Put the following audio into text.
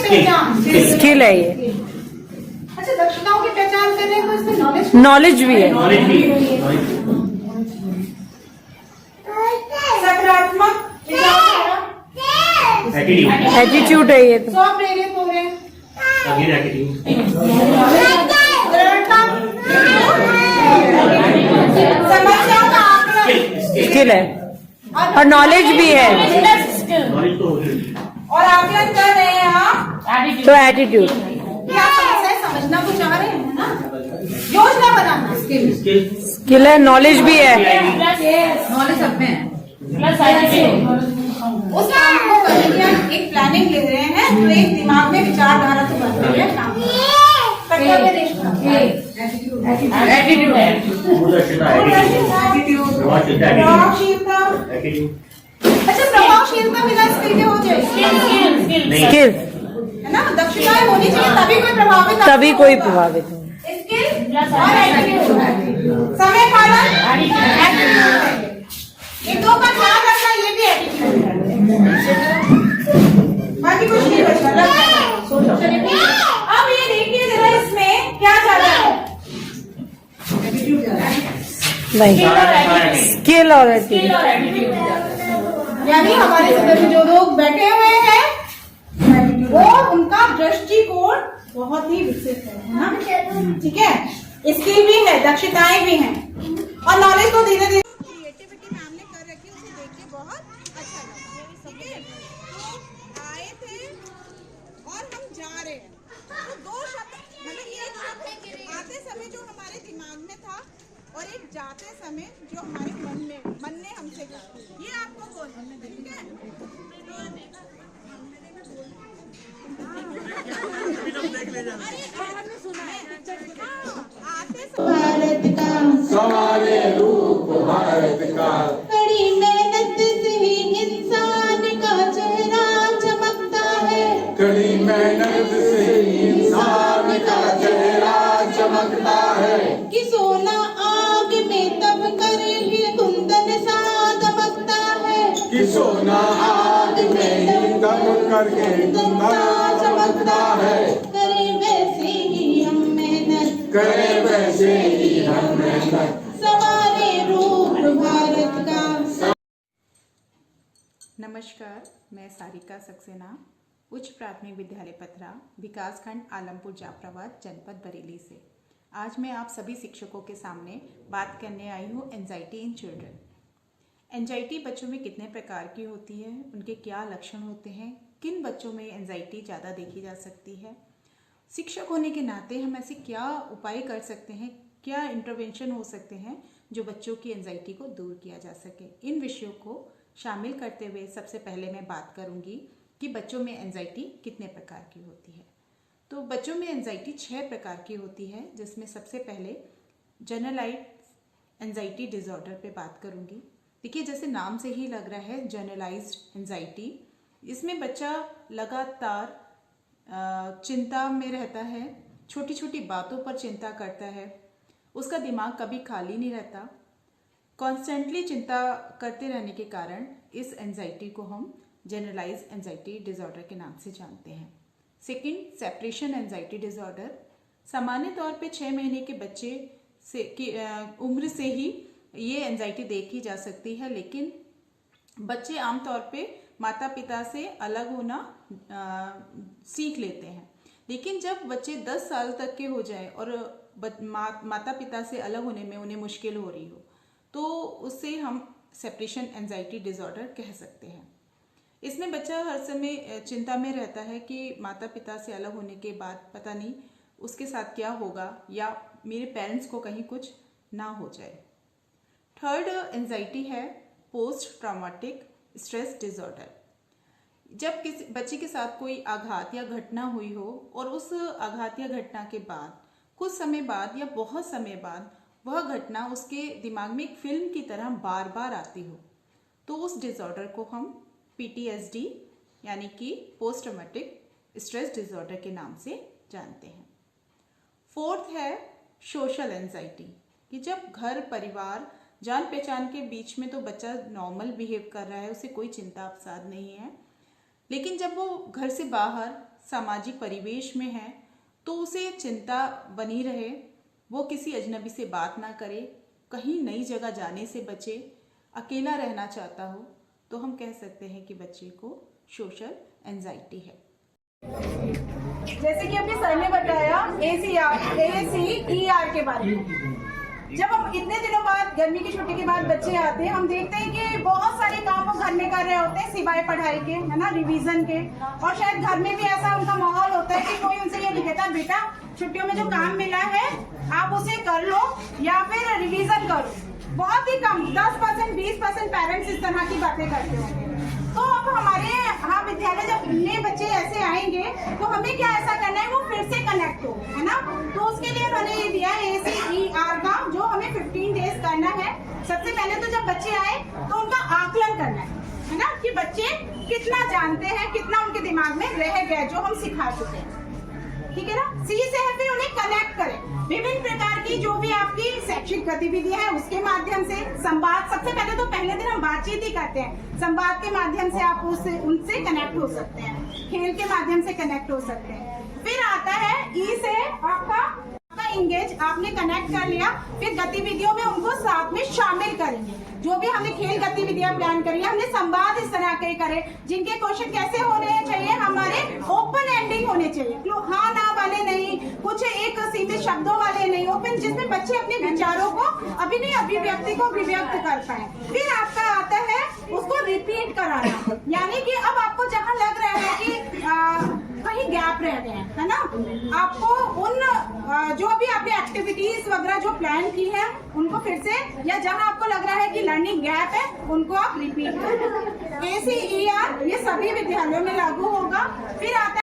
पहचान, स्किल है ये। अच्छा, दक्षताओं की पहचान कर रहे हैं तो इसमें नॉलेज नॉलेज भी है। सकारात्मक एटीट्यूड है ये तो। स्वप्रेरित हो रहे हैं, समस्याओं का आकलन स्किल है और नॉलेज भी है और आकलन कर रहे हैं आप। तो एटीट्यूड। क्या समस्या समझना को चाह रहे हैं ना, योजना बनाना स्किल है, नॉलेज भी है। नॉलेज सब में है। उसमें आपको करने की आप एक प्लानिंग ले रहे हैं तो एक दिमाग में विचारधारा तो बन रही है। कर्तव्य निष्ठा, प्रभावशीलता। अच्छा, प्रभावशीलता बिना स्किल के हो जाएगी, स्किल है ना। दक्षताएं होनी चाहिए तभी कोई प्रभावित, तभी कोई प्रभावित हो। स्किल और एटीट्यूड। समय पालन, इन दो का ध्यान रखना, ये भी एटीट्यूड है। बाकी कुछ नहीं बचा। अब ये देखिए जरा इसमें क्या चल रहा है। नहीं, स्किल और एटीट्यूड। यानी हमारे सदन में जो लोग बैठे हुए हैं वो उनका दृष्टिकोण बहुत ही विकसित है ना। ठीक है, स्किल भी है, दक्षताएं भी हैं और नॉलेज तो धीरे धीरे क्रिएटिविटी में हमने कर रखी, उसे देख के बहुत अच्छा लगा। ठीक है, तो आए थे और हम जा रहे हैं, तो दो शब्द, मतलब एक शब्द आते समय जो हमारे दिमाग में था और एक जाते समय जो हमारे मन ने हमसे कहा, ये आपको बोलना है। ठीक है, भारत का सवाले रूप भारत का, कड़ी मेहनत से ही इंसान का चेहरा चमकता है। कड़ी मेहनत से इंसान का चेहरा चमकता है। कि सोना आग में तब कर ही कुंदन सा दमकता है। कि सोना आग में ही दम करके कुंदन चमकता है। करे वैसे ही हम मेहनत, करे वैसे ही हम मेहनत, सवारे रूप भारत का। नमस्कार, मैं सारिका सक्सेना, उच्च प्राथमिक विद्यालय पथरा, विकासखंड आलमपुर जाफराबाद, जनपद बरेली से। आज मैं आप सभी शिक्षकों के सामने बात करने आई हूँ एंजाइटी इन चिल्ड्रन। एंजाइटी बच्चों में कितने प्रकार की होती है, उनके क्या लक्षण होते हैं, किन बच्चों में एंजाइटी ज़्यादा देखी जा सकती है, शिक्षक होने के नाते हम ऐसे क्या उपाय कर सकते हैं, क्या इंटरवेंशन हो सकते हैं जो बच्चों की एंजाइटी को दूर किया जा सके। इन विषयों को शामिल करते हुए सबसे पहले मैं बात करूंगी कि बच्चों में एंजाइटी कितने प्रकार की होती है। तो बच्चों में एंजाइटी 6 प्रकार की होती है, जिसमें सबसे पहले जनरलाइज्ड एंजाइटी डिसऑर्डर पे बात करूंगी। देखिए, जैसे नाम से ही लग रहा है जनरलाइज्ड एंजाइटी, इसमें बच्चा लगातार चिंता में रहता है, छोटी छोटी बातों पर चिंता करता है, उसका दिमाग कभी खाली नहीं रहता, कॉन्स्टेंटली चिंता करते रहने के कारण इस एंजाइटी को हम जनरलाइज्ड एंजाइटी डिसऑर्डर के नाम से जानते हैं। Second, separation anxiety disorder. सामान्य तौर पे 6 महीने के बच्चे से की उम्र से ही ये एंजाइटी देखी जा सकती है, लेकिन बच्चे आमतौर पे माता पिता से अलग होना सीख लेते हैं। लेकिन जब बच्चे 10 साल तक के हो जाए और माता पिता से अलग होने में उन्हें मुश्किल हो रही हो, तो उससे हम सेपरेशन एंजाइटी डिसऑर्डर कह सकते हैं। इसमें बच्चा हर समय चिंता में रहता है कि माता पिता से अलग होने के बाद पता नहीं उसके साथ क्या होगा या मेरे पेरेंट्स को कहीं कुछ ना हो जाए। थर्ड एंजाइटी है पोस्ट ट्रॉमेटिक स्ट्रेस डिसऑर्डर। जब किसी बच्चे के साथ कोई आघात या घटना हुई हो और उस आघात या घटना के बाद कुछ समय बाद या बहुत समय बाद वह घटना उसके दिमाग में एक फिल्म की तरह बार बार आती हो, तो उस डिसऑर्डर को हम PTSD यानी कि पोस्ट ट्रॉमेटिक स्ट्रेस डिसऑर्डर के नाम से जानते हैं। फोर्थ है सोशल एंजाइटी, कि जब घर परिवार जान पहचान के बीच में तो बच्चा नॉर्मल बिहेव कर रहा है, उसे कोई चिंता अवसाद नहीं है, लेकिन जब वो घर से बाहर सामाजिक परिवेश में है तो उसे चिंता बनी रहे, वो किसी अजनबी से बात ना करे, कहीं नई जगह जाने से बचे, अकेला रहना चाहता हो, तो हम कह सकते हैं कि बच्चे को सोशल एंजाइटी है। जैसे कि अभी सर ने बताया ACER के बारे में। जब हम इतने दिनों बाद गर्मी की छुट्टी के बाद बच्चे आते हैं, हम देखते हैं कि बहुत सारे काम वो घर में कर रहे होते हैं सिवाय पढ़ाई के, है ना, रिवीजन के। और शायद घर में भी ऐसा उनका माहौल होता है कि कोई उनसे ये नहीं कहता बेटा छुट्टियों में जो काम मिला है आप उसे कर लो या फिर रिवीजन करो। बहुत ही कम 10% 20% पेरेंट्स इस तरह की बातें करते होंगे। तो अब हमारे यहाँ विद्यालय जब नए बच्चे ऐसे आएंगे तो हमें क्या ऐसा करना है, वो फिर से कनेक्ट हो, है ना। तो उसके लिए मैंने ये दिया है ACER का, जो हमें 15 डेज करना है। सबसे पहले तो जब बच्चे आए तो उनका आकलन करना है ना, कि बच्चे कितना जानते हैं, कितना उनके दिमाग में रह गया जो हम सिखा चुके हैं, ठीक है ना। C से है फिर उन्हें कनेक्ट करें, विभिन्न प्रकार की जो भी आपकी शैक्षिक गतिविधियां हैं उसके माध्यम से। संवाद, सबसे पहले तो पहले दिन हम बातचीत ही करते हैं, संवाद के माध्यम से आप उनसे कनेक्ट हो सकते हैं, खेल के माध्यम से कनेक्ट हो सकते हैं। फिर आता है E से आपका इंगेज, आपने कनेक्ट कर लिया, फिर गतिविधियों में उनको साथ में शामिल करेंगे। जो भी हमने खेल गतिविधियां प्लान करी, हमने संवाद इस तरह के करे जिनके क्वेश्चन कैसे होने चाहिए, हमारे ओपन एंडिंग होने चाहिए, हाँ ना वाले नहीं, कुछ एक सीमित शब्दों वाले नहीं, ओपन, जिसमें बच्चे अपने विचारों को अभिव्यक्ति को अभिव्यक्त कर पाए। फिर आपका आता है उसको रिपीट कराना, यानी कि अब आपको जहाँ लग रहा है कि कहीं गैप रह गए हैं, है ना, आपको उन जो भी आपने एक्टिविटीज वगैरह जो प्लान की है उनको फिर से, या जहां आपको लग रहा है कि लर्निंग गैप है उनको आप रिपीट करें। ACER ये सभी विद्यालयों में लागू होगा।